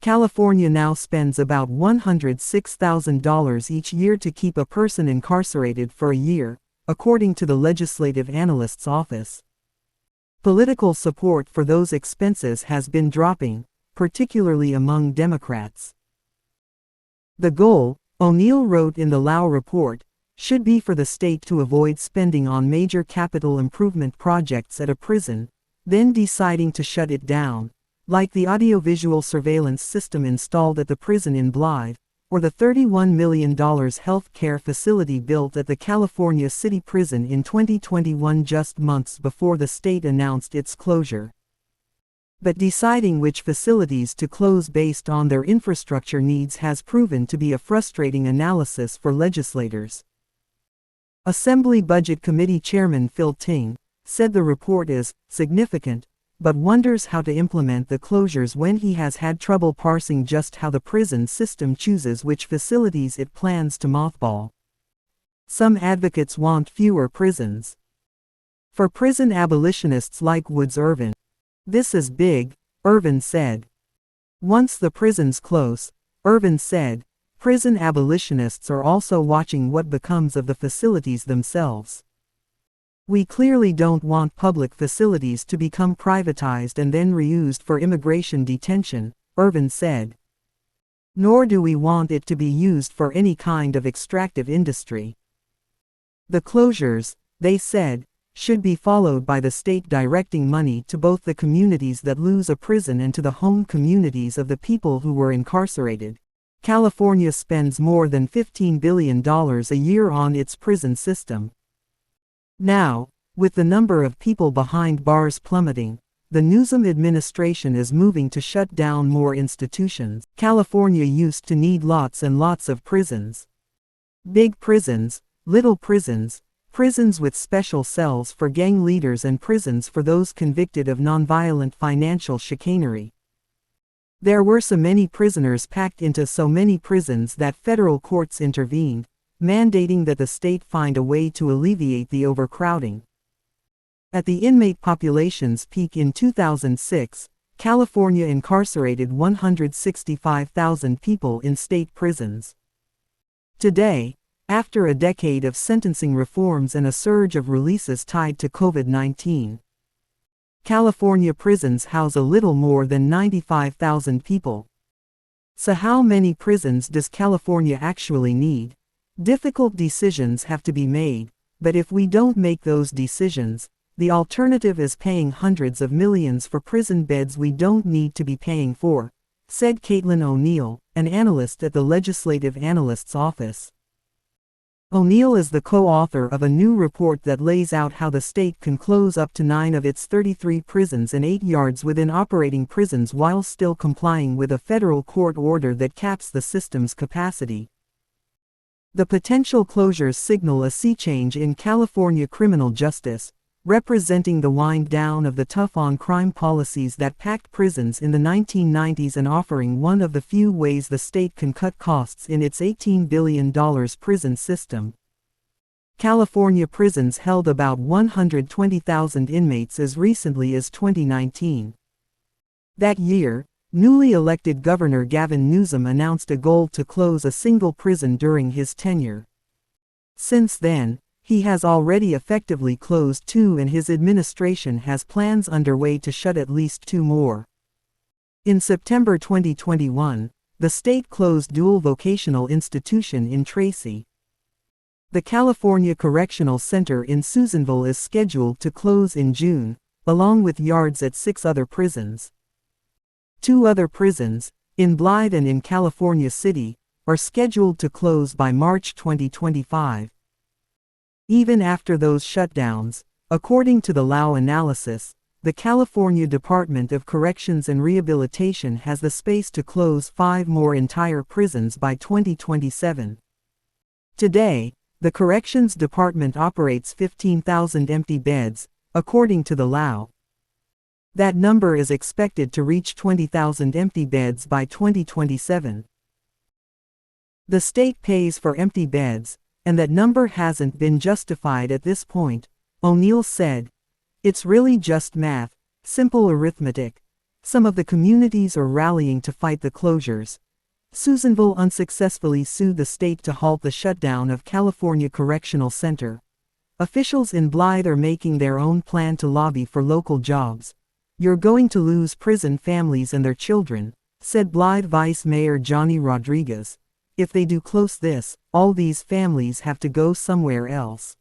California now spends about $106,000 each year to keep a person incarcerated for a year, according to the Legislative Analyst's Office. Political support for those expenses has been dropping, particularly among Democrats. The goal, O'Neill wrote in the Lau report, should be for the state to avoid spending on major capital improvement projects at a prison, then deciding to shut it down, like the audiovisual surveillance system installed at the prison in Blythe, or the $31 million health care facility built at the California City Prison in 2021, just months before the state announced its closure. But deciding which facilities to close based on their infrastructure needs has proven to be a frustrating analysis for legislators. Assembly Budget Committee Chairman Phil Ting said the report is significant, but wonders how to implement the closures when he has had trouble parsing just how the prison system chooses which facilities it plans to mothball. Some advocates want fewer prisons. For prison abolitionists like Woods Irvin, this is big, Irvin said. Once the prisons close, Irvin said, prison abolitionists are also watching what becomes of the facilities themselves. We clearly don't want public facilities to become privatized and then reused for immigration detention, Irvin said. Nor do we want it to be used for any kind of extractive industry. The closures, they said, should be followed by the state directing money to both the communities that lose a prison and to the home communities of the people who were incarcerated. California spends more than $15 billion a year on its prison system. Now, with the number of people behind bars plummeting, the Newsom administration is moving to shut down more institutions. California used to need lots and lots of prisons. Big prisons, little prisons, prisons with special cells for gang leaders and prisons for those convicted of nonviolent financial chicanery. There were so many prisoners packed into so many prisons that federal courts intervened, mandating that the state find a way to alleviate the overcrowding. At the inmate population's peak in 2006, California incarcerated 165,000 people in state prisons. Today, after a decade of sentencing reforms and a surge of releases tied to COVID-19, California prisons house a little more than 95,000 people. So how many prisons does California actually need? Difficult decisions have to be made, but if we don't make those decisions, the alternative is paying hundreds of millions for prison beds we don't need to be paying for, said Caitlin O'Neill, an analyst at the Legislative Analyst's Office. O'Neill is the co-author of a new report that lays out how the state can close up to 9 of its 33 prisons and 8 yards within operating prisons while still complying with a federal court order that caps the system's capacity. The potential closures signal a sea change in California criminal justice, representing the wind down of the tough-on-crime policies that packed prisons in the 1990s and offering one of the few ways the state can cut costs in its $18 billion prison system. California prisons held about 120,000 inmates as recently as 2019. That year, newly elected Governor Gavin Newsom announced a goal to close a single prison during his tenure. Since then, he has already effectively closed 2 and his administration has plans underway to shut at least 2 more. In September 2021, the state closed Dual Vocational Institution in Tracy. The California Correctional Center in Susanville is scheduled to close in June, along with yards at 6 other prisons. 2 other prisons, in Blythe and in California City, are scheduled to close by March 2025. Even after those shutdowns, according to the Lau analysis, the California Department of Corrections and Rehabilitation has the space to close 5 more entire prisons by 2027. Today, the Corrections Department operates 15,000 empty beds, according to the Lau. That number is expected to reach 20,000 empty beds by 2027. The state pays for empty beds, and that number hasn't been justified at this point, O'Neill said. It's really just math, simple arithmetic. Some of the communities are rallying to fight the closures. Susanville unsuccessfully sued the state to halt the shutdown of California Correctional Center. Officials in Blythe are making their own plan to lobby for local jobs. "You're going to lose prison families and their children," said Blythe Vice Mayor Johnny Rodriguez. "If they do close this, all these families have to go somewhere else."